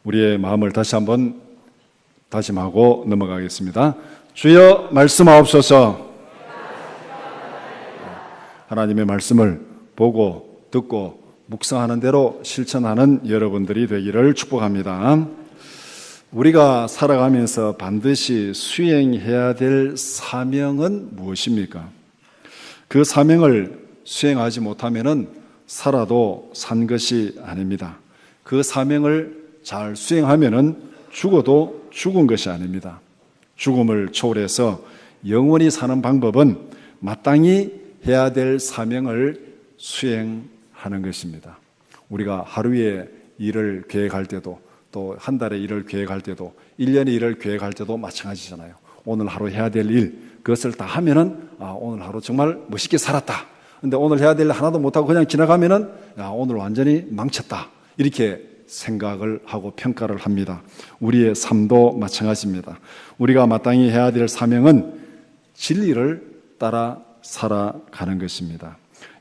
우리의 마음을 다시 한번 다짐하고 넘어가겠습니다. 주여 말씀하옵소서. 하나님의 말씀을 보고 듣고 묵상하는 대로 실천하는 여러분들이 되기를 축복합니다. 우리가 살아가면서 반드시 수행해야 될 사명은 무엇입니까? 그 사명을 수행하지 못하면 살아도 산 것이 아닙니다. 그 사명을 잘 수행하면 죽어도 죽은 것이 아닙니다. 죽음을 초월해서 영원히 사는 방법은 마땅히 해야 될 사명을 수행하는 것입니다. 우리가 하루에 일을 계획할 때도 또 한 달의 일을 계획할 때도 1년의 일을 계획할 때도 마찬가지잖아요. 오늘 하루 해야 될 일, 그것을 다 하면은 오늘 하루 정말 멋있게 살았다. 근데 오늘 해야 될 일 하나도 못하고 그냥 지나가면은 오늘 완전히 망쳤다. 이렇게 생각을 하고 평가를 합니다. 우리의 삶도 마찬가지입니다. 우리가 마땅히 해야 될 사명은 진리를 따라 살아가는 것입니다.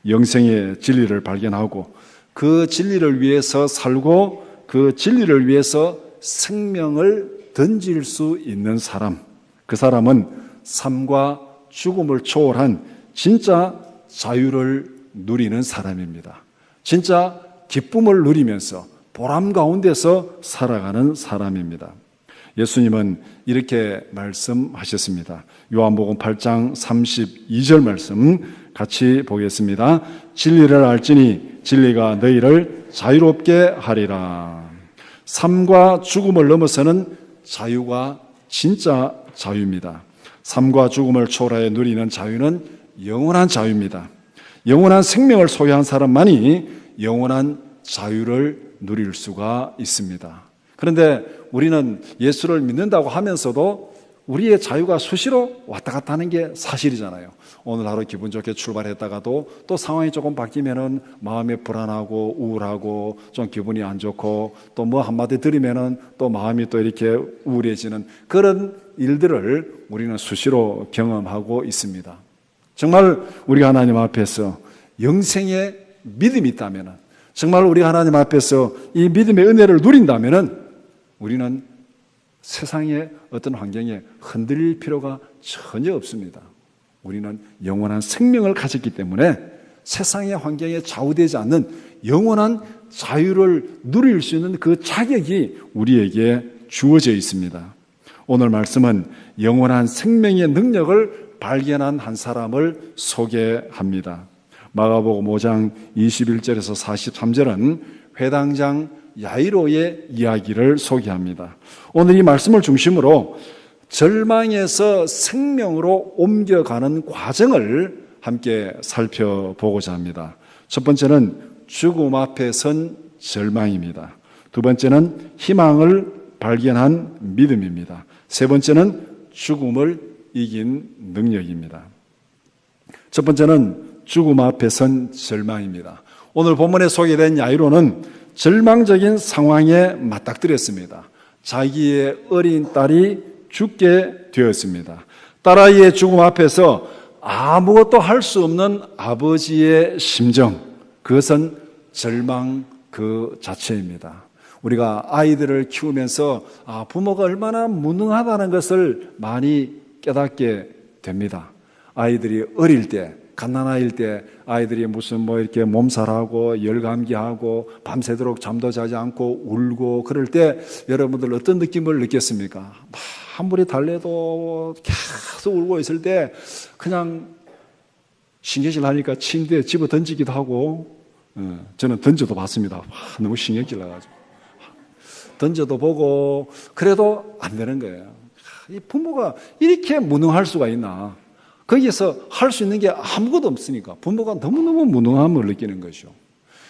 영생의 진리를 발견하고 그 진리를 위해서 살고 그 진리를 위해서 생명을 던질 수 있는 사람, 그 사람은 삶과 죽음을 초월한 진짜 자유를 누리는 사람입니다. 진짜 기쁨을 누리면서 보람 가운데서 살아가는 사람입니다. 예수님은 이렇게 말씀하셨습니다. 요한복음 8장 32절 말씀 같이 보겠습니다. 진리를 알지니 진리가 너희를 자유롭게 하리라. 삶과 죽음을 넘어서는 자유가 진짜 자유입니다. 삶과 죽음을 초월하여 누리는 자유는 영원한 자유입니다. 영원한 생명을 소유한 사람만이 영원한 자유를 누릴 수가 있습니다. 그런데 우리는 예수를 믿는다고 하면서도 우리의 자유가 수시로 왔다 갔다 하는 게 사실이잖아요. 오늘 하루 기분 좋게 출발했다가도 또 상황이 조금 바뀌면은 마음이 불안하고 우울하고 좀 기분이 안 좋고 또 뭐 한마디 들으면은 또 마음이 또 이렇게 우울해지는 그런 일들을 우리는 수시로 경험하고 있습니다. 정말 우리가 하나님 앞에서 영생의 믿음이 있다면은, 정말 우리가 하나님 앞에서 이 믿음의 은혜를 누린다면은 우리는 세상의 어떤 환경에 흔들릴 필요가 전혀 없습니다. 우리는 영원한 생명을 가졌기 때문에 세상의 환경에 좌우되지 않는 영원한 자유를 누릴 수 있는 그 자격이 우리에게 주어져 있습니다. 오늘 말씀은 영원한 생명의 능력을 발견한 한 사람을 소개합니다. 마가복음 5장 21절에서 43절은 회당장 야이로의 이야기를 소개합니다. 오늘 이 말씀을 중심으로 절망에서 생명으로 옮겨가는 과정을 함께 살펴보고자 합니다. 첫 번째는 죽음 앞에 선 절망입니다. 두 번째는 희망을 발견한 믿음입니다. 세 번째는 죽음을 이긴 능력입니다. 첫 번째는 죽음 앞에 선 절망입니다. 오늘 본문에 소개된 야이로는 절망적인 상황에 맞닥뜨렸습니다. 자기의 어린 딸이 죽게 되었습니다. 딸아이의 죽음 앞에서 아무것도 할 수 없는 아버지의 심정, 그것은 절망 그 자체입니다. 우리가 아이들을 키우면서 부모가 얼마나 무능하다는 것을 많이 깨닫게 됩니다. 아이들이 어릴 때, 갓난아이일 때 아이들이 무슨 이렇게 몸살하고 열감기하고 밤새도록 잠도 자지 않고 울고 그럴 때 여러분들 어떤 느낌을 느꼈습니까? 아무리 달래도 계속 울고 있을 때 그냥 신경질 나니까 침대에 집어 던지기도 하고, 저는 던져도 봤습니다. 너무 신경질 나가지고 던져도 보고 그래도 안 되는 거예요. 이 부모가 이렇게 무능할 수가 있나? 거기에서 할 수 있는 게 아무것도 없으니까 부모가 너무너무 무능함을 느끼는 것이죠.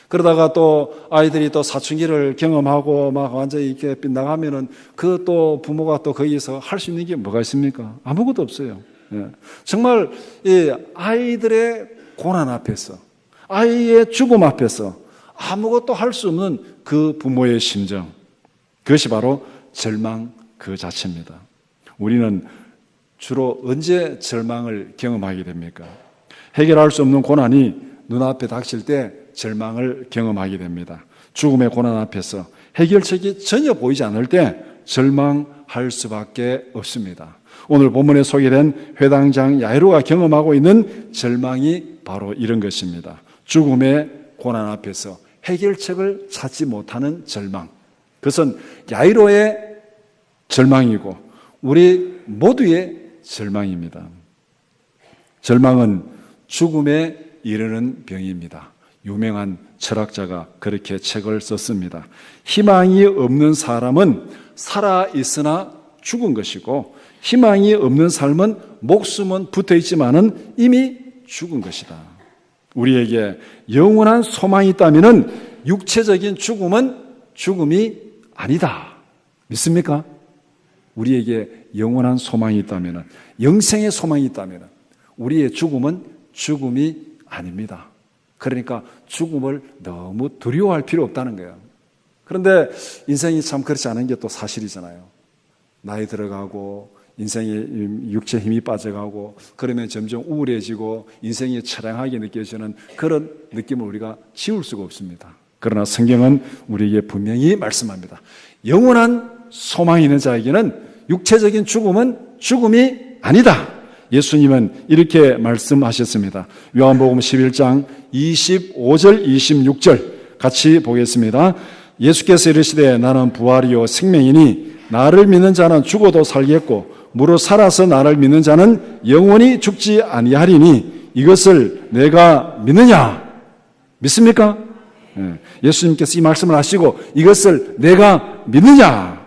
그러다가 또 아이들이 또 사춘기를 경험하고 막 완전히 이렇게 빗나가면은 그 또 부모가 또 거기에서 할 수 있는 게 뭐가 있습니까? 아무것도 없어요. 정말 이 아이들의 고난 앞에서, 아이의 죽음 앞에서 아무것도 할 수 없는 그 부모의 심정, 그것이 바로 절망 그 자체입니다. 우리는 주로 언제 절망을 경험하게 됩니까? 해결할 수 없는 고난이 눈앞에 닥칠 때 절망을 경험하게 됩니다. 죽음의 고난 앞에서 해결책이 전혀 보이지 않을 때 절망할 수밖에 없습니다. 오늘 본문에 소개된 회당장 야이로가 경험하고 있는 절망이 바로 이런 것입니다. 죽음의 고난 앞에서 해결책을 찾지 못하는 절망. 그것은 야이로의 절망이고 우리 모두의 절망입니다. 절망은 죽음에 이르는 병입니다. 유명한 철학자가 그렇게 책을 썼습니다. 희망이 없는 사람은 살아있으나 죽은 것이고 희망이 없는 삶은 목숨은 붙어있지만은 이미 죽은 것이다. 우리에게 영원한 소망이 있다면 육체적인 죽음은 죽음이 아니다. 믿습니까? 우리에게 영원한 소망이 있다면, 영생의 소망이 있다면 우리의 죽음은 죽음이 아닙니다. 그러니까 죽음을 너무 두려워할 필요 없다는 거예요. 그런데 인생이 참 그렇지 않은 게 또 사실이잖아요. 나이 들어가고 인생의 육체 힘이 빠져가고 그러면 점점 우울해지고 인생이 처량하게 느껴지는 그런 느낌을 우리가 지울 수가 없습니다. 그러나 성경은 우리에게 분명히 말씀합니다. 영원한 소망이 있는 자에게는 육체적인 죽음은 죽음이 아니다. 예수님은 이렇게 말씀하셨습니다. 요한복음 11장 25절 26절 같이 보겠습니다. 예수께서 이르시되 나는 부활이요 생명이니 나를 믿는 자는 죽어도 살겠고 무릇 살아서 나를 믿는 자는 영원히 죽지 아니하리니 이것을 내가 믿느냐? 믿습니까? 예수님께서 이 말씀을 하시고 이것을 내가 믿느냐?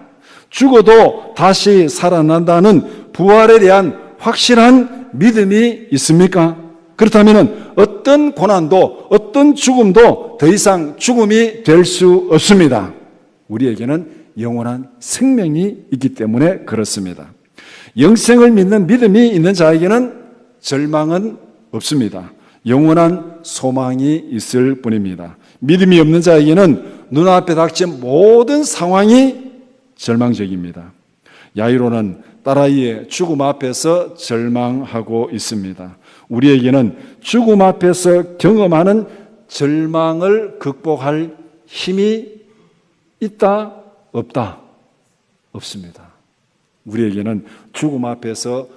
죽어도 다시 살아난다는 부활에 대한 확실한 믿음이 있습니까? 그렇다면 어떤 고난도 어떤 죽음도 더 이상 죽음이 될 수 없습니다. 우리에게는 영원한 생명이 있기 때문에 그렇습니다. 영생을 믿는 믿음이 있는 자에게는 절망은 없습니다. 영원한 소망이 있을 뿐입니다. 믿음이 없는 자에게는 눈앞에 닥친 모든 상황이 절망적입니다. 야이로는 딸아이의 죽음 앞에서 절망하고 있습니다. 우리에게는 죽음 앞에서 경험하는 절망을 극복할 힘이 있다, 없다? 없습니다. 우리에게는 죽음 앞에서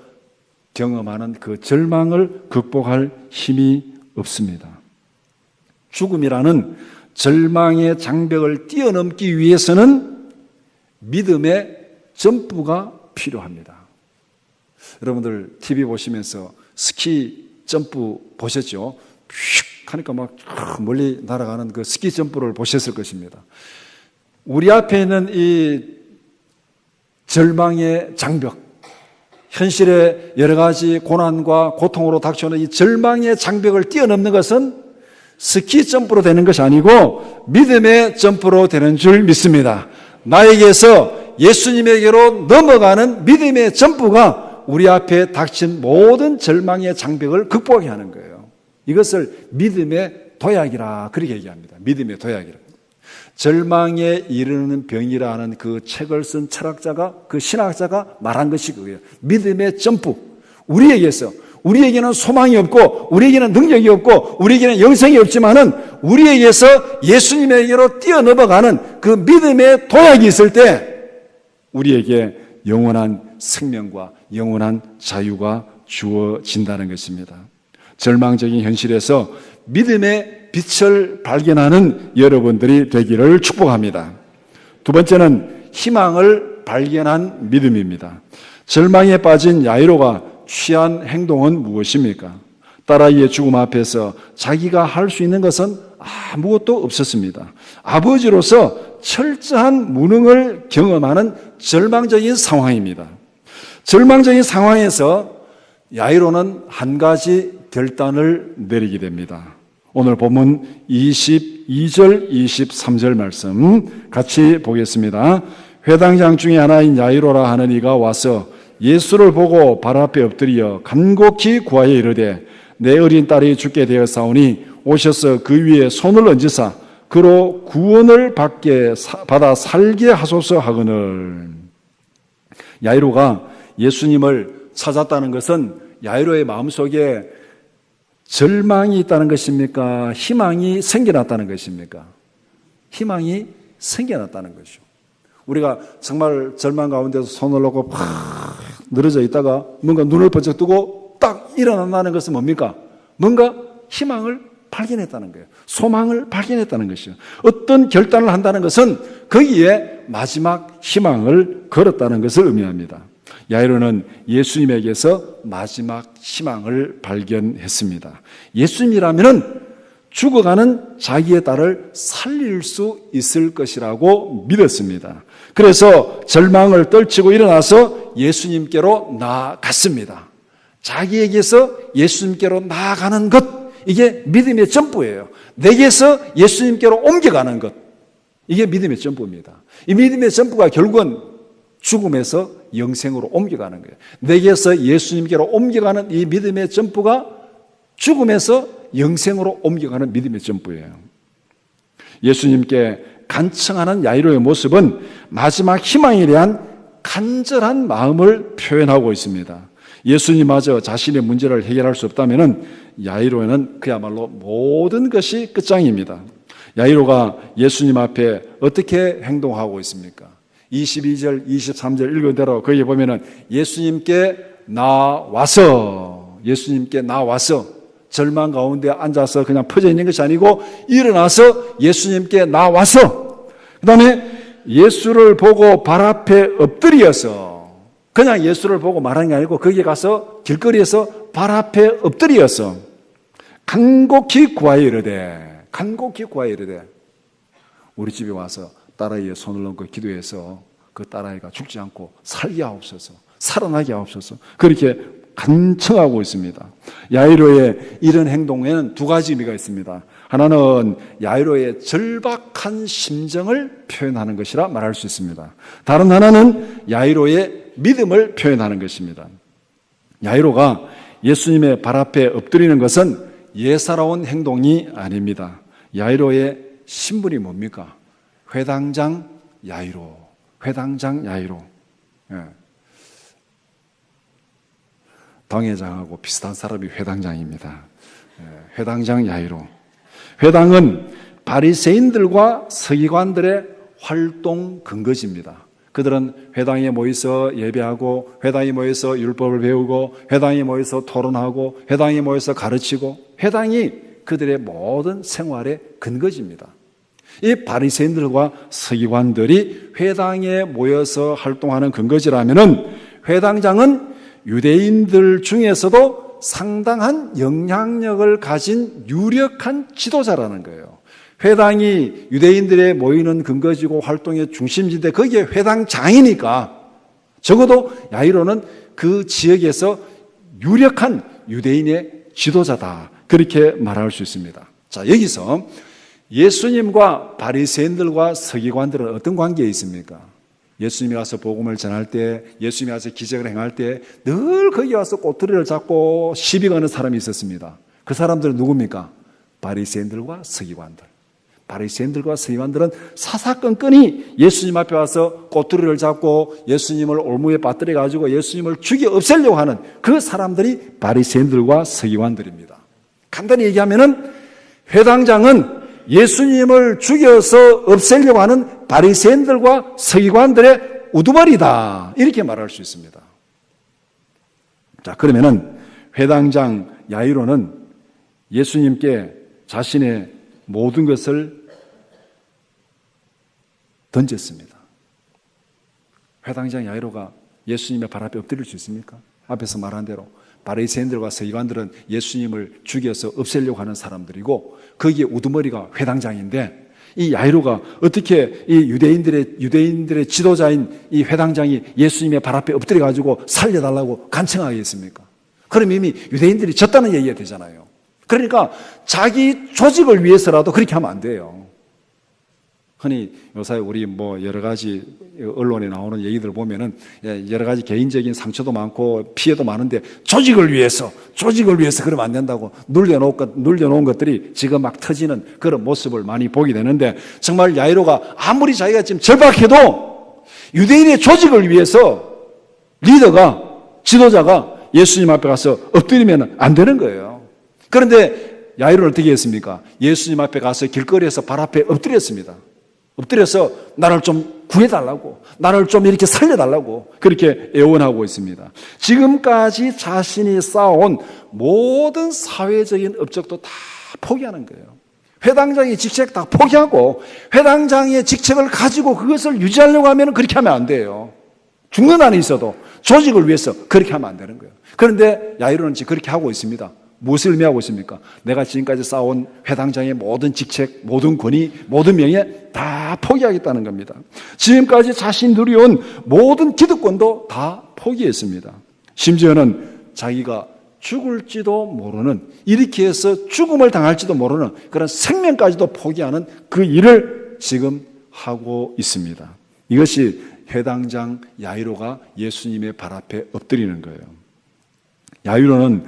경험하는 그 절망을 극복할 힘이 없습니다. 죽음이라는 절망의 장벽을 뛰어넘기 위해서는 믿음의 점프가 필요합니다. 여러분들 TV 보시면서 스키 점프 보셨죠? 휙 하니까 막 멀리 날아가는 그 스키 점프를 보셨을 것입니다. 우리 앞에 있는 이 절망의 장벽, 현실의 여러 가지 고난과 고통으로 닥쳐오는 이 절망의 장벽을 뛰어넘는 것은 스키 점프로 되는 것이 아니고 믿음의 점프로 되는 줄 믿습니다. 나에게서 예수님에게로 넘어가는 믿음의 점프가 우리 앞에 닥친 모든 절망의 장벽을 극복하게 하는 거예요. 이것을 믿음의 도약이라 그렇게 얘기합니다. 믿음의 도약이라. 절망에 이르는 병이라 하는 그 책을 쓴 철학자가, 그 신학자가 말한 것이 그거예요. 믿음의 점프. 우리에게는 소망이 없고 우리에게는 능력이 없고 우리에게는 영생이 없지만은 우리에게서 예수님에게로 뛰어넘어가는 그 믿음의 도약이 있을 때 우리에게 영원한 생명과 영원한 자유가 주어진다는 것입니다. 절망적인 현실에서 믿음의 빛을 발견하는 여러분들이 되기를 축복합니다. 두 번째는 희망을 발견한 믿음입니다. 절망에 빠진 야이로가 취한 행동은 무엇입니까? 딸아이의 죽음 앞에서 자기가 할 수 있는 것은 아무것도 없었습니다. 아버지로서 철저한 무능을 경험하는 절망적인 상황입니다. 절망적인 상황에서 야이로는 한 가지 결단을 내리게 됩니다. 오늘 본문 22절, 23절 말씀 같이 보겠습니다. 회당장 중에 하나인 야이로라 하는 이가 와서 예수를 보고 발 앞에 엎드려 간곡히 구하여 이르되 내 어린 딸이 죽게 되었사오니 오셔서 그 위에 손을 얹으사 그로 구원을 받아 살게 하소서 하거늘. 야이로가 예수님을 찾았다는 것은 야이로의 마음속에 절망이 있다는 것입니까? 희망이 생겨났다는 것입니까? 희망이 생겨났다는 것이죠. 우리가 정말 절망 가운데서 손을 놓고 팍 늘어져 있다가 뭔가 눈을 번쩍 뜨고 딱 일어난다는 것은 뭡니까? 뭔가 희망을 발견했다는 거예요. 소망을 발견했다는 것이요. 어떤 결단을 한다는 것은 거기에 마지막 희망을 걸었다는 것을 의미합니다. 야이로는 예수님에게서 마지막 희망을 발견했습니다. 예수님이라면은 죽어가는 자기의 딸을 살릴 수 있을 것이라고 믿었습니다. 그래서 절망을 떨치고 일어나서 예수님께로 나아갔습니다. 자기에게서 예수님께로 나아가는 것, 이게 믿음의 점프예요. 내게서 예수님께로 옮겨가는 것, 이게 믿음의 점프입니다. 이 믿음의 점프가 결국은 죽음에서 영생으로 옮겨가는 거예요. 내게서 예수님께로 옮겨가는 이 믿음의 점프가 죽음에서 영생으로 옮겨가는 믿음의 점프예요. 예수님께 간청하는 야이로의 모습은 마지막 희망에 대한 간절한 마음을 표현하고 있습니다. 예수님마저 자신의 문제를 해결할 수 없다면 야이로는 그야말로 모든 것이 끝장입니다. 야이로가 예수님 앞에 어떻게 행동하고 있습니까? 22절, 23절 읽은 대로 거기에 보면은 예수님께 나와서 절망 가운데 앉아서 그냥 퍼져 있는 것이 아니고 일어나서 예수님께 나와서 그 다음에 예수를 보고 발 앞에 엎드려서 그냥 예수를 보고 말하는 게 아니고 거기에 가서 길거리에서 발 앞에 엎드려서 간곡히 구하여 이르되 우리 집에 와서 딸아이의 손을 얹고 기도해서 그 딸아이가 죽지 않고 살게 하옵소서, 살아나게 하옵소서, 그렇게 간청하고 있습니다. 야이로의 이런 행동에는 두 가지 의미가 있습니다. 하나는 야이로의 절박한 심정을 표현하는 것이라 말할 수 있습니다. 다른 하나는 야이로의 믿음을 표현하는 것입니다. 야이로가 예수님의 발 앞에 엎드리는 것은 예사로운 행동이 아닙니다. 야이로의 신분이 뭡니까? 회당장 야이로. 예. 당회장하고 비슷한 사람이 회당장입니다. 예. 회당장 야이로. 회당은 바리새인들과 서기관들의 활동 근거지입니다. 그들은 회당에 모여서 예배하고, 회당에 모여서 율법을 배우고, 회당에 모여서 토론하고, 회당에 모여서 가르치고, 회당이 그들의 모든 생활의 근거지입니다. 이 바리새인들과 서기관들이 회당에 모여서 활동하는 근거지라면은 회당장은 유대인들 중에서도 상당한 영향력을 가진 유력한 지도자라는 거예요. 회당이 유대인들의 모이는 근거지고 활동의 중심지인데 거기에 회당장이니까 적어도 야이로는 그 지역에서 유력한 유대인의 지도자다, 그렇게 말할 수 있습니다. 자, 여기서 예수님과 바리새인들과 서기관들은 어떤 관계에 있습니까? 예수님이 와서 복음을 전할 때, 예수님이 와서 기적을 행할 때 늘 거기 와서 꼬투리를 잡고 시비 거는 사람이 있었습니다. 그 사람들은 누굽니까? 바리새인들과 서기관들. 바리새인들과 서기관들은 사사건건이 예수님 앞에 와서 꼬투리를 잡고 예수님을 올무에 빠뜨려 가지고 예수님을 죽여 없애려고 하는 그 사람들이 바리새인들과 서기관들입니다. 간단히 얘기하면은 회당장은 예수님을 죽여서 없애려고 하는 바리새인들과 서기관들의 우두머리다, 이렇게 말할 수 있습니다. 자, 그러면은 회당장 야이로는 예수님께 자신의 모든 것을 던졌습니다. 회당장 야이로가 예수님의 발 앞에 엎드릴 수 있습니까? 앞에서 말한 대로 바리새인들과 서기관들은 예수님을 죽여서 없애려고 하는 사람들이고 거기에 우두머리가 회당장인데 이 야이로가 어떻게 이 유대인들의 지도자인 이 회당장이 예수님의 발 앞에 엎드려 가지고 살려달라고 간청하겠습니까? 그럼 이미 유대인들이 졌다는 얘기가 되잖아요. 그러니까 자기 조직을 위해서라도 그렇게 하면 안 돼요. 흔히 요새 우리 뭐 여러 가지 언론에 나오는 얘기들 보면은 여러 가지 개인적인 상처도 많고 피해도 많은데 조직을 위해서 그러면 안 된다고 눌려놓은 것들이 지금 막 터지는 그런 모습을 많이 보게 되는데, 정말 야이로가 아무리 자기가 지금 절박해도 유대인의 조직을 위해서 지도자가 예수님 앞에 가서 엎드리면 안 되는 거예요. 그런데 야이로는 어떻게 했습니까? 예수님 앞에 가서 길거리에서 발 앞에 엎드렸습니다. 엎드려서 나를 좀 구해달라고, 나를 좀 이렇게 살려달라고 그렇게 애원하고 있습니다. 지금까지 자신이 쌓아온 모든 사회적인 업적도 다 포기하는 거예요. 회당장의 직책 다 포기하고 회당장의 직책을 가지고 그것을 유지하려고 하면 그렇게 하면 안 돼요. 죽는 한이 있어도 조직을 위해서 그렇게 하면 안 되는 거예요. 그런데 야이로는 지금 그렇게 하고 있습니다. 무엇을 의미하고 있습니까? 내가 지금까지 쌓아온 회당장의 모든 직책, 모든 권위, 모든 명예 다 포기하겠다는 겁니다. 지금까지 자신이 누려온 모든 기득권도 다 포기했습니다. 심지어는 자기가 죽을지도 모르는, 이렇게 해서 죽음을 당할지도 모르는 그런 생명까지도 포기하는 그 일을 지금 하고 있습니다. 이것이 회당장 야이로가 예수님의 발 앞에 엎드리는 거예요. 야이로는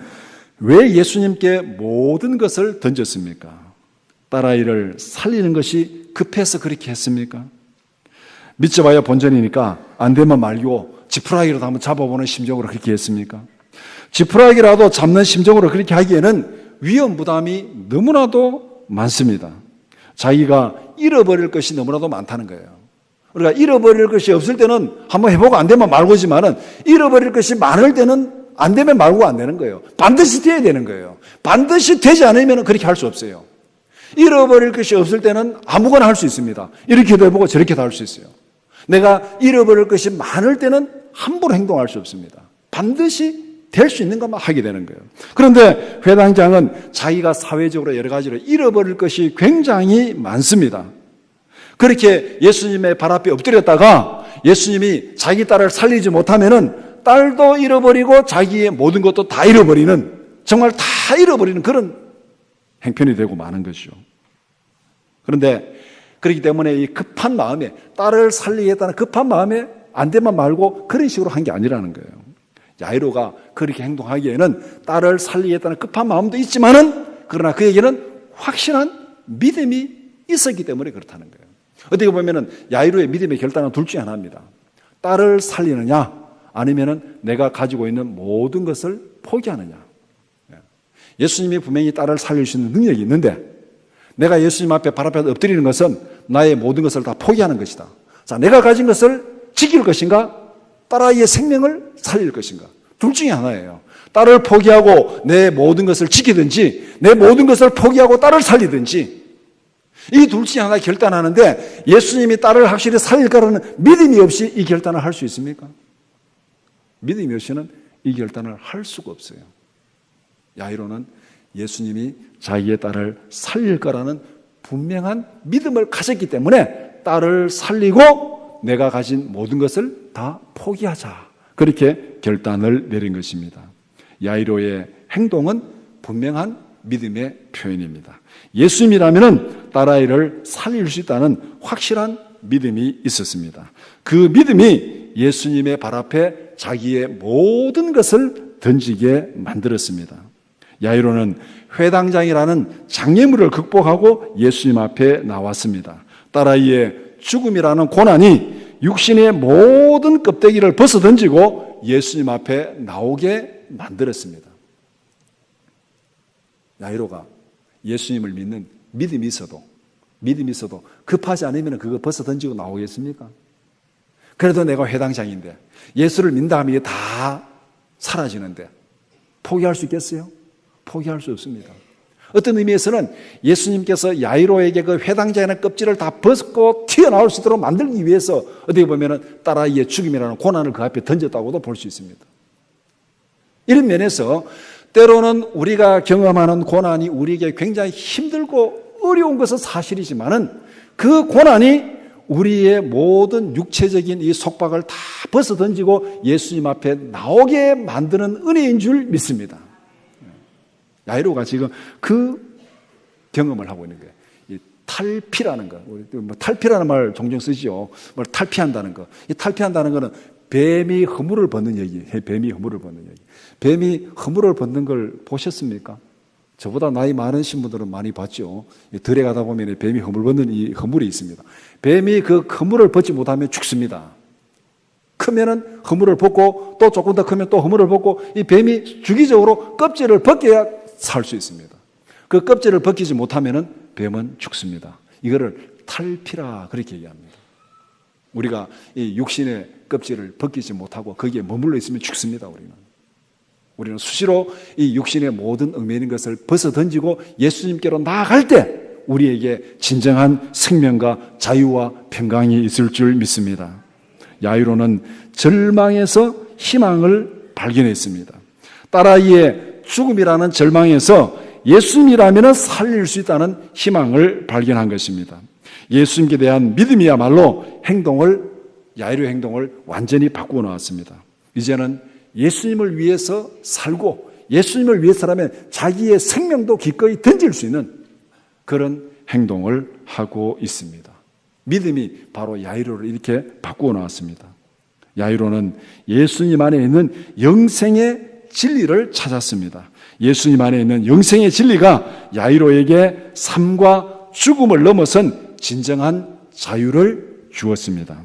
왜 예수님께 모든 것을 던졌습니까? 딸아이를 살리는 것이 급해서 그렇게 했습니까? 믿져봐야 본전이니까 안 되면 말고 지푸라기라도 한번 잡아보는 심정으로 그렇게 했습니까? 지푸라기라도 잡는 심정으로 그렇게 하기에는 위험 부담이 너무나도 많습니다. 자기가 잃어버릴 것이 너무나도 많다는 거예요. 우리가 잃어버릴 것이 없을 때는 한번 해보고 안 되면 말고지만은 잃어버릴 것이 많을 때는 안 되면 말고 안 되는 거예요. 반드시 돼야 되는 거예요. 반드시 되지 않으면 그렇게 할 수 없어요. 잃어버릴 것이 없을 때는 아무거나 할 수 있습니다. 이렇게도 해보고 저렇게도 할 수 있어요. 내가 잃어버릴 것이 많을 때는 함부로 행동할 수 없습니다. 반드시 될 수 있는 것만 하게 되는 거예요. 그런데 회당장은 자기가 사회적으로 여러 가지로 잃어버릴 것이 굉장히 많습니다. 그렇게 예수님의 발 앞에 엎드렸다가 예수님이 자기 딸을 살리지 못하면은 딸도 잃어버리고 자기의 모든 것도 다 잃어버리는, 정말 다 잃어버리는 그런 행편이 되고 마는 것이죠. 그런데 그렇기 때문에 이 급한 마음에, 딸을 살리겠다는 급한 마음에 안 되면 말고 그런 식으로 한 게 아니라는 거예요. 야이로가 그렇게 행동하기에는 딸을 살리겠다는 급한 마음도 있지만은, 그러나 그에게는 확실한 믿음이 있었기 때문에 그렇다는 거예요. 어떻게 보면은 야이로의 믿음의 결단은 둘 중에 하나입니다. 딸을 살리느냐, 아니면은 내가 가지고 있는 모든 것을 포기하느냐. 예수님이 분명히 딸을 살릴 수 있는 능력이 있는데, 내가 예수님 앞에 발 앞에 엎드리는 것은 나의 모든 것을 다 포기하는 것이다. 자, 내가 가진 것을 지킬 것인가, 딸아이의 생명을 살릴 것인가. 둘 중에 하나예요. 딸을 포기하고 내 모든 것을 지키든지, 내 모든 것을 포기하고 딸을 살리든지, 이 둘 중에 하나 결단하는데, 예수님이 딸을 확실히 살릴 거라는 믿음이 없이 이 결단을 할 수 있습니까? 믿음이 없이는 이 결단을 할 수가 없어요. 야이로는 예수님이 자기의 딸을 살릴 거라는 분명한 믿음을 가졌기 때문에 딸을 살리고 내가 가진 모든 것을 다 포기하자, 그렇게 결단을 내린 것입니다. 야이로의 행동은 분명한 믿음의 표현입니다. 예수님이라면 딸아이를 살릴 수 있다는 확실한 믿음이 있었습니다. 그 믿음이 예수님의 발 앞에 자기의 모든 것을 던지게 만들었습니다. 야이로는 회당장이라는 장애물을 극복하고 예수님 앞에 나왔습니다. 딸아이의 죽음이라는 고난이 육신의 모든 껍데기를 벗어던지고 예수님 앞에 나오게 만들었습니다. 야이로가 예수님을 믿는 믿음이 있어도 급하지 않으면 그거 벗어던지고 나오겠습니까? 그래도 내가 회당장인데 예수를 믿는다 하면 이게 다 사라지는데 포기할 수 있겠어요? 포기할 수 없습니다. 어떤 의미에서는 예수님께서 야이로에게 그 회당장의 껍질을 다 벗고 튀어나올 수 있도록 만들기 위해서 어떻게 보면 딸아이의 죽임이라는 고난을 그 앞에 던졌다고도 볼 수 있습니다. 이런 면에서 때로는 우리가 경험하는 고난이 우리에게 굉장히 힘들고 어려운 것은 사실이지만은 그 고난이 우리의 모든 육체적인 이 속박을 다 벗어던지고 예수님 앞에 나오게 만드는 은혜인 줄 믿습니다. 야이로가 지금 그 경험을 하고 있는 거예요. 이 탈피라는 거, 뭐 탈피라는 말 종종 쓰지요. 뭘 탈피한다는 거. 이 탈피한다는 거는 뱀이 허물을 벗는 얘기. 뱀이 허물을 벗는 얘기. 뱀이 허물을 벗는 걸 보셨습니까? 저보다 나이 많으신 분들은 많이 봤죠. 들에 가다 보면 뱀이 허물 벗는 이 허물이 있습니다. 뱀이 그 허물을 벗지 못하면 죽습니다. 크면은 허물을 벗고 또 조금 더 크면 또 허물을 벗고 이 뱀이 주기적으로 껍질을 벗겨야 살 수 있습니다. 그 껍질을 벗기지 못하면은 뱀은 죽습니다. 이거를 탈피라 그렇게 얘기합니다. 우리가 이 육신의 껍질을 벗기지 못하고 거기에 머물러 있으면 죽습니다. 우리는 수시로 이 육신의 모든 얽매이는 것을 벗어 던지고 예수님께로 나아갈 때 우리에게 진정한 생명과 자유와 평강이 있을 줄 믿습니다. 야이로는 절망에서 희망을 발견했습니다. 딸아이의 죽음이라는 절망에서 예수님이라면 살릴 수 있다는 희망을 발견한 것입니다. 예수님께 대한 믿음이야말로 야이로의 행동을 완전히 바꾸어 놓았습니다. 이제는 예수님을 위해서 살고 예수님을 위해서라면 자기의 생명도 기꺼이 던질 수 있는 그런 행동을 하고 있습니다. 믿음이 바로 야이로를 이렇게 바꾸어 놓았습니다. 야이로는 예수님 안에 있는 영생의 진리를 찾았습니다. 예수님 안에 있는 영생의 진리가 야이로에게 삶과 죽음을 넘어선 진정한 자유를 주었습니다.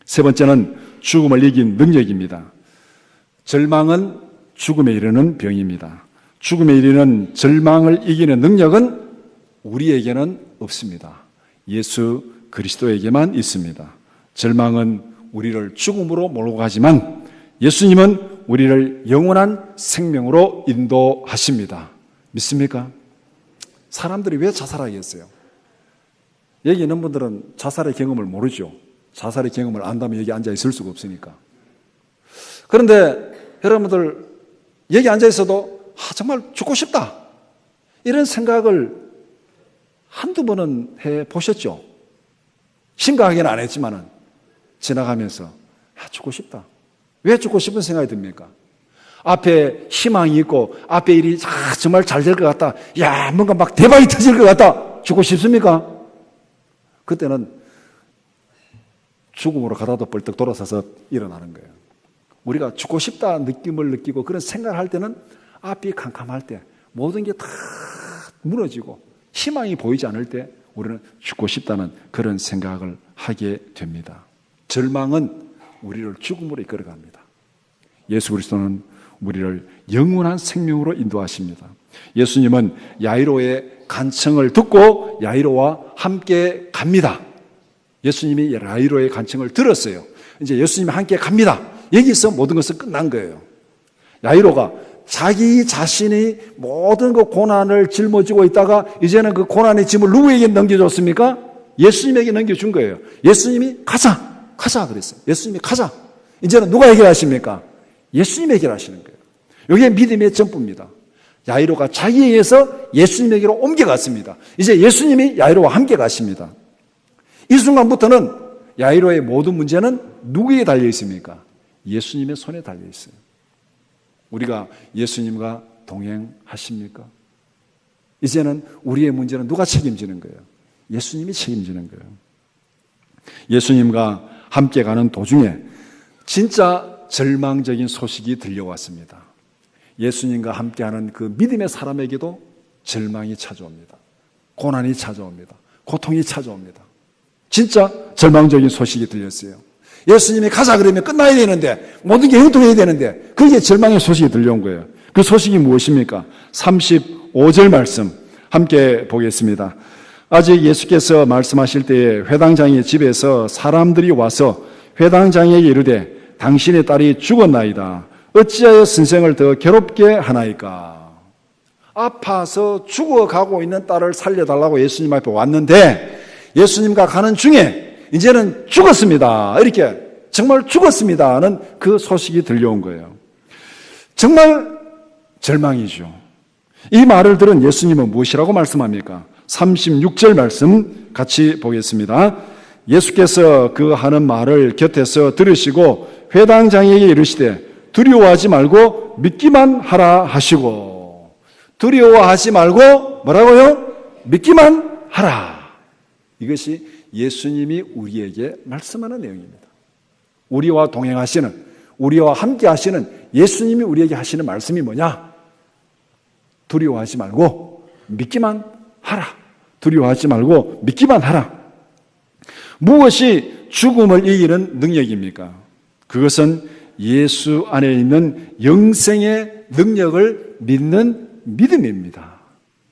세 번째는 죽음을 이긴 능력입니다. 절망은 죽음에 이르는 병입니다. 죽음에 이르는 절망을 이기는 능력은 우리에게는 없습니다. 예수 그리스도에게만 있습니다. 절망은 우리를 죽음으로 몰고 가지만 예수님은 우리를 영원한 생명으로 인도하십니다. 믿습니까? 사람들이 왜 자살하겠어요? 여기 있는 분들은 자살의 경험을 모르죠. 자살의 경험을 안다면 여기 앉아 있을 수가 없으니까. 그런데 여러분들 여기 앉아 있어도 정말 죽고 싶다 이런 생각을 한두 번은 해보셨죠? 심각하게는 안 했지만은 지나가면서 죽고 싶다. 왜 죽고 싶은 생각이 듭니까? 앞에 희망이 있고 앞에 일이 정말 잘 될 것 같다. 뭔가 막 대박이 터질 것 같다. 죽고 싶습니까? 그때는 죽음으로 가다도 벌떡 돌아서서 일어나는 거예요. 우리가 죽고 싶다 느낌을 느끼고 그런 생각을 할 때는 앞이 캄캄할 때 모든 게 다 무너지고 희망이 보이지 않을 때 우리는 죽고 싶다는 그런 생각을 하게 됩니다. 절망은 우리를 죽음으로 이끌어갑니다. 예수 그리스도는 우리를 영원한 생명으로 인도하십니다. 예수님은 야이로의 간청을 듣고 야이로와 함께 갑니다. 예수님이 야이로의 간청을 들었어요. 이제 예수님이 함께 갑니다. 여기서 모든 것은 끝난 거예요. 야이로가 자기 자신이 모든 그 고난을 짊어지고 있다가 이제는 그 고난의 짐을 누구에게 넘겨줬습니까? 예수님에게 넘겨준 거예요. 예수님이 가자 그랬어요. 예수님이 가자. 이제는 누가 해결하십니까? 예수님이 해결하시는 거예요. 이게 믿음의 전부입니다. 야이로가 자기에게서 예수님에게로 옮겨갔습니다. 이제 예수님이 야이로와 함께 가십니다. 이 순간부터는 야이로의 모든 문제는 누구에게 달려 있습니까? 예수님의 손에 달려 있어요. 우리가 예수님과 동행하십니까? 이제는 우리의 문제는 누가 책임지는 거예요? 예수님이 책임지는 거예요. 예수님과 함께 가는 도중에 진짜 절망적인 소식이 들려왔습니다. 예수님과 함께하는 그 믿음의 사람에게도 절망이 찾아옵니다. 고난이 찾아옵니다. 고통이 찾아옵니다. 진짜 절망적인 소식이 들렸어요. 예수님이 가자 그러면 끝나야 되는데 모든 게 형통해야 되는데 그게 절망의 소식이 들려온 거예요. 그 소식이 무엇입니까? 35절 말씀 함께 보겠습니다. 아직 예수께서 말씀하실 때에 회당장의 집에서 사람들이 와서 회당장에게 이르되 당신의 딸이 죽었나이다. 어찌하여 선생을 더 괴롭게 하나이까? 아파서 죽어가고 있는 딸을 살려달라고 예수님 앞에 왔는데 예수님과 가는 중에 이제는 죽었습니다. 이렇게 정말 죽었습니다는 그 소식이 들려온 거예요. 정말 절망이죠. 이 말을 들은 예수님은 무엇이라고 말씀합니까? 36절 말씀 같이 보겠습니다. 예수께서 그 하는 말을 곁에서 들으시고 회당장에게 이르시되 두려워하지 말고 믿기만 하라 하시고, 두려워하지 말고 뭐라고요? 믿기만 하라. 이것이 예수님이 우리에게 말씀하는 내용입니다. 우리와 동행하시는, 우리와 함께 하시는 예수님이 우리에게 하시는 말씀이 뭐냐? 두려워하지 말고 믿기만 하라. 두려워하지 말고 믿기만 하라. 무엇이 죽음을 이기는 능력입니까? 그것은 예수 안에 있는 영생의 능력을 믿는 믿음입니다.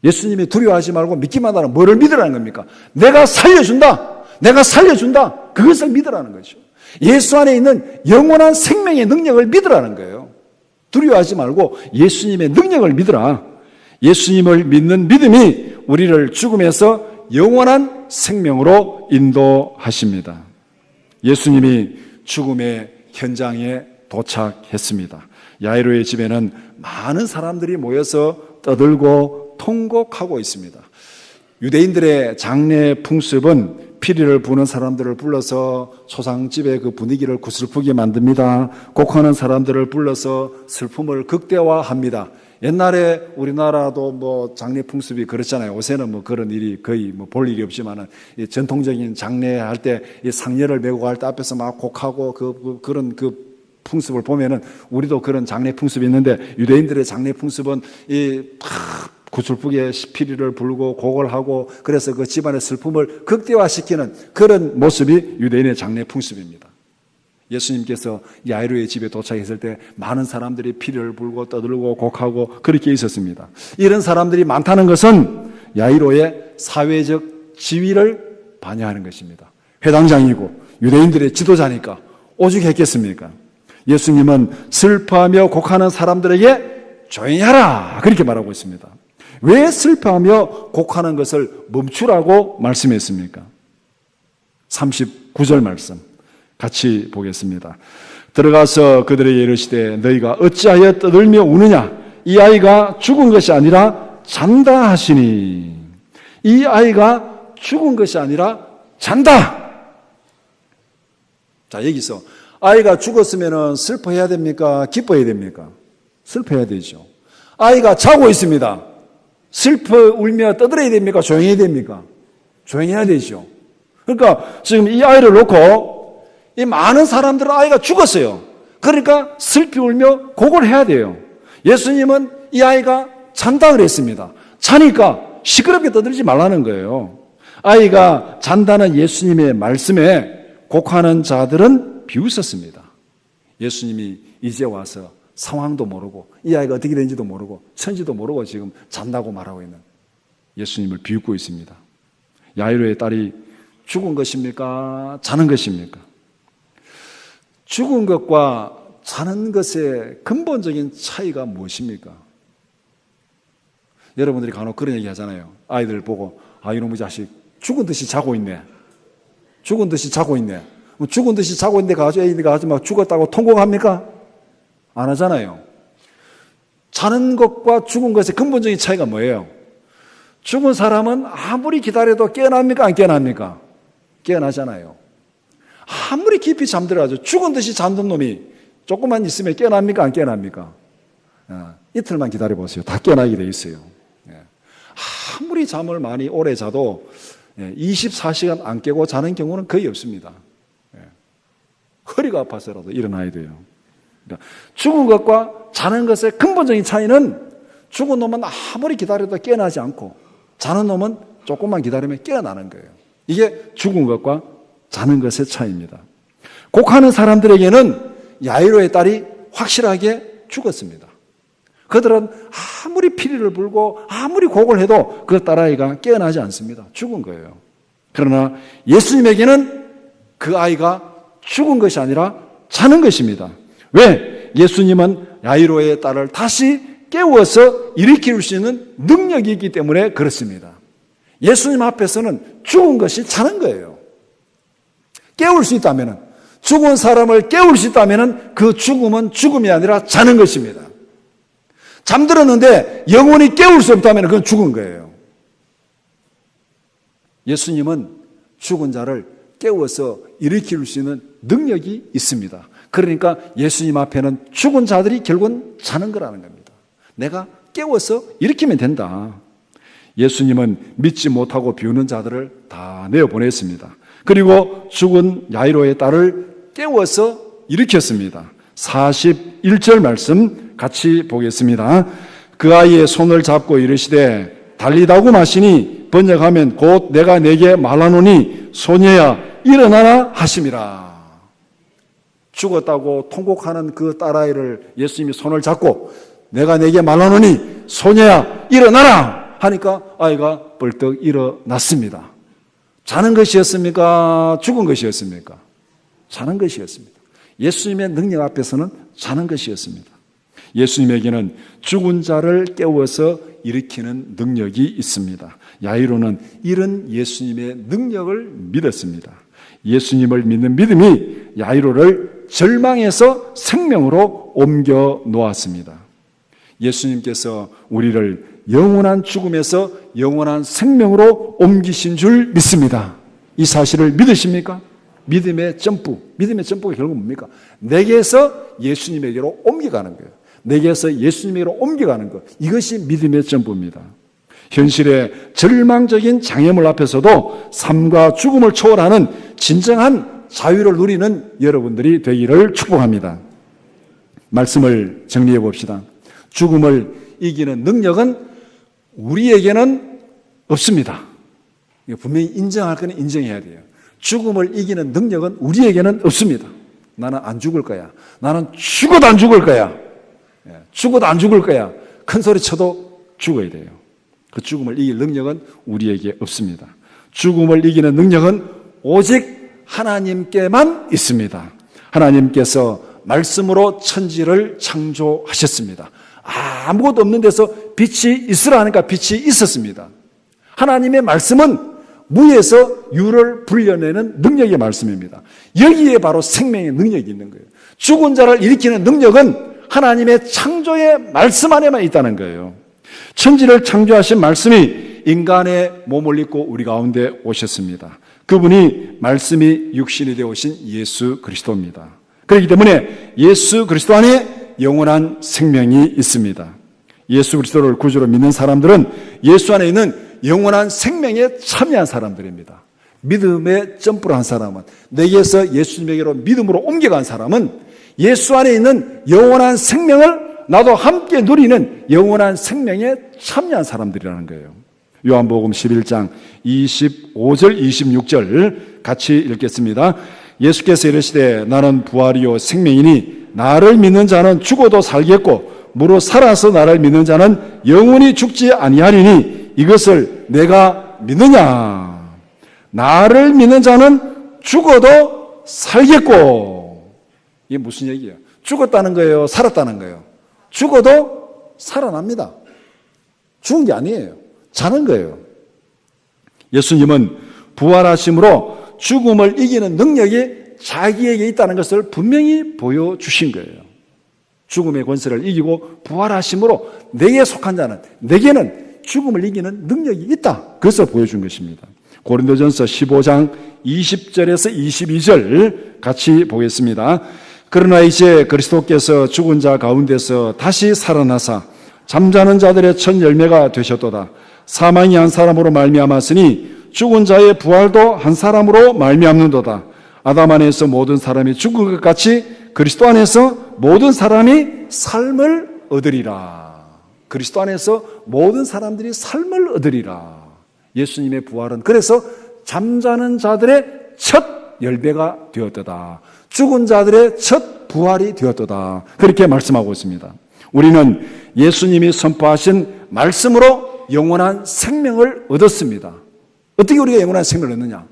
예수님이 두려워하지 말고 믿기만 하라. 뭐를 믿으라는 겁니까? 내가 살려준다. 내가 살려준다. 그것을 믿으라는 거죠. 예수 안에 있는 영원한 생명의 능력을 믿으라는 거예요. 두려워하지 말고 예수님의 능력을 믿으라. 예수님을 믿는 믿음이 우리를 죽음에서 영원한 생명으로 인도하십니다. 예수님이 죽음의 현장에 도착했습니다. 야이로의 집에는 많은 사람들이 모여서 떠들고 통곡하고 있습니다. 유대인들의 장례 풍습은 피리를 부는 사람들을 불러서 초상집의 그 분위기를 구슬프게 만듭니다. 곡하는 사람들을 불러서 슬픔을 극대화합니다. 옛날에 우리나라도 뭐 장례 풍습이 그렇잖아요. 요새는 뭐 그런 일이 거의 뭐 볼 일이 없지만은 이 전통적인 장례할 때 이 상례를 메고 갈 때 앞에서 막 곡하고 그런 풍습을 보면은 우리도 그런 장례 풍습이 있는데 유대인들의 장례 풍습은 구슬프게 피리를 불고 곡을 하고 그래서 그 집안의 슬픔을 극대화시키는 그런 모습이 유대인의 장례 풍습입니다. 예수님께서 야이로의 집에 도착했을 때 많은 사람들이 피리를 불고 떠들고 곡하고 그렇게 있었습니다. 이런 사람들이 많다는 것은 야이로의 사회적 지위를 반영하는 것입니다. 회당장이고 유대인들의 지도자니까 오죽했겠습니까? 예수님은 슬퍼하며 곡하는 사람들에게 조용히 하라 그렇게 말하고 있습니다. 왜 슬퍼하며 곡하는 것을 멈추라고 말씀했습니까? 39절 말씀 같이 보겠습니다. 들어가서 그들에게 이르시되 너희가 어찌하여 떠들며 우느냐? 이 아이가 죽은 것이 아니라 잔다 하시니. 이 아이가 죽은 것이 아니라 잔다. 자, 여기서 아이가 죽었으면 슬퍼해야 됩니까? 기뻐해야 됩니까? 슬퍼해야 되죠. 아이가 자고 있습니다. 슬퍼 울며 떠들어야 됩니까? 조용해야 됩니까? 조용해야 되죠. 그러니까 지금 이 아이를 놓고 이 많은 사람들은 아이가 죽었어요. 그러니까 슬피 울며 곡을 해야 돼요. 예수님은 이 아이가 잔다 그랬습니다. 자니까 시끄럽게 떠들지 말라는 거예요. 아이가 잔다는 예수님의 말씀에 곡하는 자들은 비웃었습니다. 예수님이 이제 와서 상황도 모르고 이 아이가 어떻게 되는지도 모르고 천지도 모르고 지금 잔다고 말하고 있는 예수님을 비웃고 있습니다. 야이로의 딸이 죽은 것입니까? 자는 것입니까? 죽은 것과 자는 것의 근본적인 차이가 무엇입니까? 여러분들이 간혹 그런 얘기 하잖아요. 아이들 보고 이놈의 자식 죽은 듯이 자고 있네. 죽은 듯이 자고 있네. 죽은 듯이 자고 있는데 애들이 가서 막 죽었다고 통곡합니까? 안 하잖아요. 자는 것과 죽은 것의 근본적인 차이가 뭐예요? 죽은 사람은 아무리 기다려도 깨어납니까? 안 깨어납니까? 깨어나잖아요. 아무리 깊이 잠들어가지고 죽은 듯이 잠든 놈이 조금만 있으면 깨어납니까? 안 깨어납니까? 이틀만 기다려보세요. 다 깨어나게 돼 있어요. 아무리 잠을 많이 오래 자도 24시간 안 깨고 자는 경우는 거의 없습니다. 허리가 아파서라도 일어나야 돼요. 그러니까 죽은 것과 자는 것의 근본적인 차이는 죽은 놈은 아무리 기다려도 깨어나지 않고 자는 놈은 조금만 기다리면 깨어나는 거예요. 이게 죽은 것과 자는 것의 차이입니다. 곡하는 사람들에게는 야이로의 딸이 확실하게 죽었습니다. 그들은 아무리 피리를 불고 아무리 곡을 해도 그 딸아이가 깨어나지 않습니다. 죽은 거예요. 그러나 예수님에게는 그 아이가 죽은 것이 아니라 자는 것입니다. 왜? 예수님은 야이로의 딸을 다시 깨워서 일으킬 수 있는 능력이 있기 때문에 그렇습니다. 예수님 앞에서는 죽은 것이 자는 거예요. 깨울 수 있다면, 죽은 사람을 깨울 수 있다면 그 죽음은 죽음이 아니라 자는 것입니다. 잠들었는데 영원히 깨울 수 없다면 그건 죽은 거예요. 예수님은 죽은 자를 깨워서 일으킬 수 있는 능력이 있습니다. 그러니까 예수님 앞에는 죽은 자들이 결국은 자는 거라는 겁니다. 내가 깨워서 일으키면 된다. 예수님은 믿지 못하고 비우는 자들을 다 내어보냈습니다. 그리고 죽은 야이로의 딸을 깨워서 일으켰습니다. 41절 말씀 같이 보겠습니다. 그 아이의 손을 잡고 이르시되 달리다고 마시니 번역하면 곧 내가 내게 말하노니 소녀야 일어나라 하심이라. 죽었다고 통곡하는 그 딸아이를 예수님이 손을 잡고 내가 내게 말하노니 소녀야 일어나라 하니까 아이가 벌떡 일어났습니다. 자는 것이었습니까? 죽은 것이었습니까? 자는 것이었습니다. 예수님의 능력 앞에서는 자는 것이었습니다. 예수님에게는 죽은 자를 깨워서 일으키는 능력이 있습니다. 야이로는 이런 예수님의 능력을 믿었습니다. 예수님을 믿는 믿음이 야이로를 절망에서 생명으로 옮겨 놓았습니다. 예수님께서 우리를 영원한 죽음에서 영원한 생명으로 옮기신 줄 믿습니다. 이 사실을 믿으십니까? 믿음의 점프. 믿음의 점프가 결국 뭡니까? 내게서 예수님에게로 옮겨가는 거예요. 내게서 예수님에게로 옮겨가는 것. 이것이 믿음의 점프입니다. 현실의 절망적인 장애물 앞에서도 삶과 죽음을 초월하는 진정한 자유를 누리는 여러분들이 되기를 축복합니다. 말씀을 정리해 봅시다. 죽음을 이기는 능력은 우리에게는 없습니다. 분명히 인정할 거는 인정해야 돼요. 죽음을 이기는 능력은 우리에게는 없습니다. 나는 안 죽을 거야. 나는 죽어도 안 죽을 거야. 죽어도 안 죽을 거야. 큰 소리 쳐도 죽어야 돼요. 그 죽음을 이길 능력은 우리에게 없습니다. 죽음을 이기는 능력은 오직 하나님께만 있습니다. 하나님께서 말씀으로 천지를 창조하셨습니다. 아무것도 없는 데서 빛이 있으라 하니까 빛이 있었습니다. 하나님의 말씀은 무에서 유를 불려내는 능력의 말씀입니다. 여기에 바로 생명의 능력이 있는 거예요. 죽은 자를 일으키는 능력은 하나님의 창조의 말씀 안에만 있다는 거예요. 천지를 창조하신 말씀이 인간의 몸을 입고 우리 가운데 오셨습니다. 그분이 말씀이 육신이 되어 오신 예수 그리스도입니다. 그렇기 때문에 예수 그리스도 안에 영원한 생명이 있습니다. 예수 그리스도를 구주로 믿는 사람들은 예수 안에 있는 영원한 생명에 참여한 사람들입니다. 믿음의 점프를 한 사람은, 내게서 예수님에게로 믿음으로 옮겨간 사람은 예수 안에 있는 영원한 생명을 나도 함께 누리는 영원한 생명에 참여한 사람들이라는 거예요. 요한복음 11장 25절 26절 같이 읽겠습니다. 예수께서 이르시되 나는 부활이요 생명이니 나를 믿는 자는 죽어도 살겠고 무릇 살아서 나를 믿는 자는 영원히 죽지 아니하리니 이것을 내가 믿느냐? 나를 믿는 자는 죽어도 살겠고. 이게 무슨 얘기예요? 죽었다는 거예요? 살았다는 거예요? 죽어도 살아납니다. 죽은 게 아니에요. 자는 거예요. 예수님은 부활하심으로 죽음을 이기는 능력이 자기에게 있다는 것을 분명히 보여주신 거예요. 죽음의 권세를 이기고 부활하심으로 내게 속한 자는, 내게는 죽음을 이기는 능력이 있다. 그것을 보여준 것입니다. 고린도전서 15장 20절에서 22절 같이 보겠습니다. 그러나 이제 그리스도께서 죽은 자 가운데서 다시 살아나사 잠자는 자들의 첫 열매가 되셨도다. 사망이 한 사람으로 말미암았으니 죽은 자의 부활도 한 사람으로 말미암는도다. 아담 안에서 모든 사람이 죽은 것 같이 그리스도 안에서 모든 사람이 삶을 얻으리라. 그리스도 안에서 모든 사람들이 삶을 얻으리라. 예수님의 부활은 그래서 잠자는 자들의 첫 열매가 되었도다. 죽은 자들의 첫 부활이 되었도다. 그렇게 말씀하고 있습니다. 우리는 예수님이 선포하신 말씀으로 영원한 생명을 얻었습니다. 어떻게 우리가 영원한 생명을 얻느냐?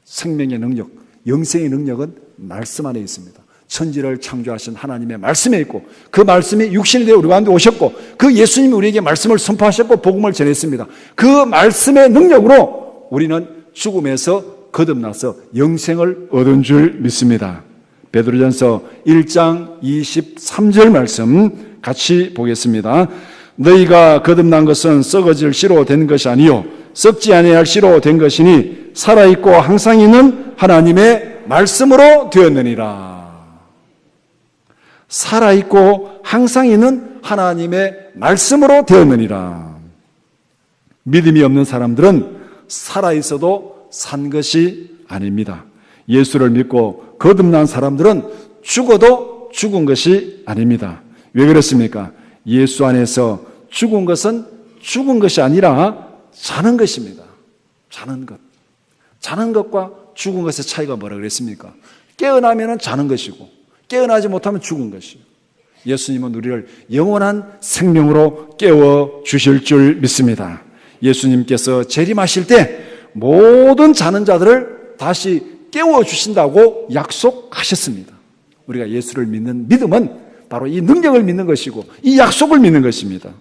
생명의 능력, 영생의 능력은 말씀 안에 있습니다. 천지를 창조하신 하나님의 말씀에 있고 그 말씀이 육신이 되어 우리 가운데 오셨고 그 예수님이 우리에게 말씀을 선포하셨고 복음을 전했습니다. 그 말씀의 능력으로 우리는 죽음에서 거듭나서 영생을 얻은 줄 믿습니다. 베드로전서 1장 23절 말씀 같이 보겠습니다. 너희가 거듭난 것은 썩어질 씨로 된 것이 아니요 썩지 아니할 씨로 된 것이니 살아있고 항상 있는 하나님의 말씀으로 되었느니라. 살아있고 항상 있는 하나님의 말씀으로 되었느니라. 믿음이 없는 사람들은 살아있어도 산 것이 아닙니다. 예수를 믿고 거듭난 사람들은 죽어도 죽은 것이 아닙니다. 왜 그렇습니까? 예수 안에서 죽은 것은 죽은 것이 아니라 자는 것입니다. 자는 것. 자는 것과 죽은 것의 차이가 뭐라 그랬습니까? 깨어나면 자는 것이고 깨어나지 못하면 죽은 것이에요. 예수님은 우리를 영원한 생명으로 깨워 주실 줄 믿습니다. 예수님께서 재림하실 때 모든 자는 자들을 다시 깨워 주신다고 약속하셨습니다. 우리가 예수를 믿는 믿음은 바로 이 능력을 믿는 것이고 이 약속을 믿는 것입니다.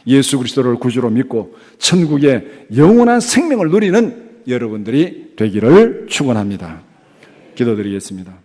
예수 그리스도를 구주로 믿고 천국의 영원한 생명을 누리는 여러분들이 되기를 축원합니다. 기도드리겠습니다.